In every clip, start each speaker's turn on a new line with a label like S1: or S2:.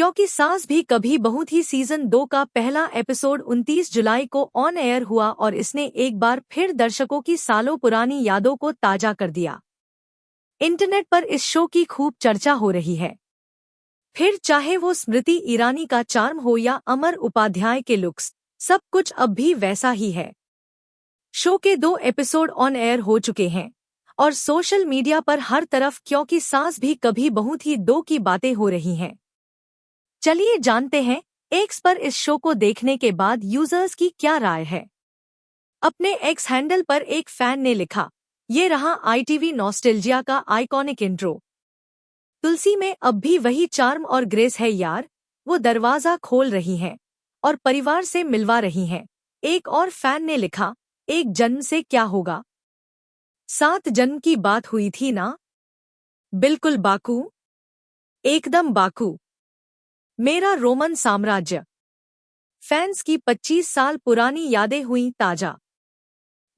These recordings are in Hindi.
S1: क्योंकि सास भी कभी बहू थी सीजन 2 का पहला एपिसोड 29 जुलाई को ऑन एयर हुआ और इसने एक बार फिर दर्शकों की सालों पुरानी यादों को ताजा कर दिया। इंटरनेट पर इस शो की खूब चर्चा हो रही है। फिर चाहे वो स्मृति ईरानी का चार्म हो या अमर उपाध्याय के लुक्स, सब कुछ अब भी वैसा ही है। शो के 2 एपिसोड ऑन एयर हो चुके हैं और सोशल मीडिया पर हर तरफ क्योंकि सास भी कभी बहू थी 2 की बातें हो रही हैं। चलिए जानते हैं एक्स पर इस शो को देखने के बाद यूजर्स की क्या राय है। अपने एक्स हैंडल पर एक फैन ने लिखा, ये रहा आईटीवी नॉस्टैल्जिया का आइकॉनिक इंट्रो। तुलसी में अब भी वही चार्म और ग्रेस है यार, वो दरवाजा खोल रही हैं और परिवार से मिलवा रही हैं। एक और फैन ने लिखा, एक जन्म से क्या होगा, 7 जन्म की बात हुई थी ना। बिल्कुल बाकू, एकदम बाकू, मेरा रोमन साम्राज्य। फैंस की 25 साल पुरानी यादें हुई ताजा।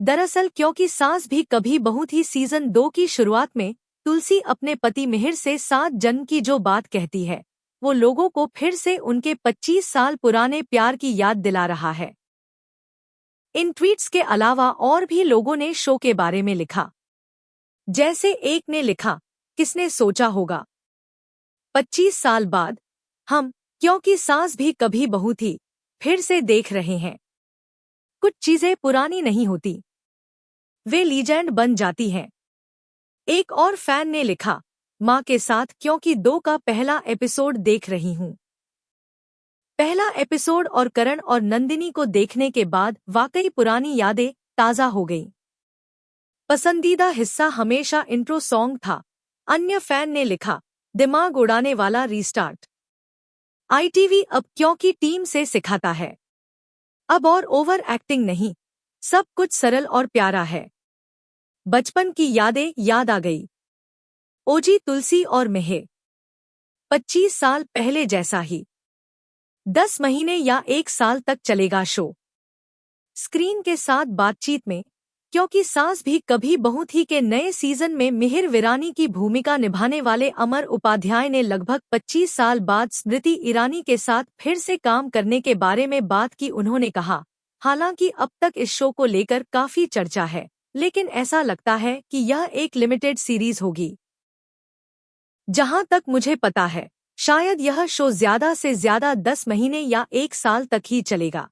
S1: दरअसल क्योंकि सास भी कभी बहू थी सीजन 2 की शुरुआत में तुलसी अपने पति मिहिर से 7 जन्म की जो बात कहती है, वो लोगों को फिर से उनके 25 साल पुराने प्यार की याद दिला रहा है। इन ट्वीट्स के अलावा और भी लोगों ने शो के बारे में लिखा। जैसे एक ने लिखा, किसने सोचा होगा, 25 साल बाद हम क्योंकि सास भी कभी बहू थी फिर से देख रहे हैं। कुछ चीजें पुरानी नहीं होती, वे लीजेंड बन जाती हैं। एक और फैन ने लिखा, माँ के साथ क्योंकि 2 का पहला एपिसोड देख रही हूँ। पहला एपिसोड और करण और नंदिनी को देखने के बाद वाकई पुरानी यादें ताजा हो गईं। पसंदीदा हिस्सा हमेशा इंट्रो सॉन्ग था। अन्य फैन ने लिखा, दिमाग उड़ाने वाला रीस्टार्ट। आईटीवी अब क्योंकि टीम से सिखाता है। अब और ओवर एक्टिंग नहीं, सब कुछ सरल और प्यारा है। बचपन की यादें याद आ गई। ओजी तुलसी और मिहिर 25 साल पहले जैसा ही। 10 महीने या 1 साल तक चलेगा शो। स्क्रीन के साथ बातचीत में क्योंकि सास भी कभी बहू थी के नए सीजन में मिहिर विरानी की भूमिका निभाने वाले अमर उपाध्याय ने लगभग 25 साल बाद स्मृति ईरानी के साथ फिर से काम करने के बारे में बात की। उन्होंने कहा, हालांकि अब तक इस शो को लेकर काफी चर्चा है, लेकिन ऐसा लगता है कि यह एक लिमिटेड सीरीज होगी। जहां तक मुझे पता है, शायद यह शो ज्यादा से ज्यादा 10 महीने या 1 साल तक ही चलेगा।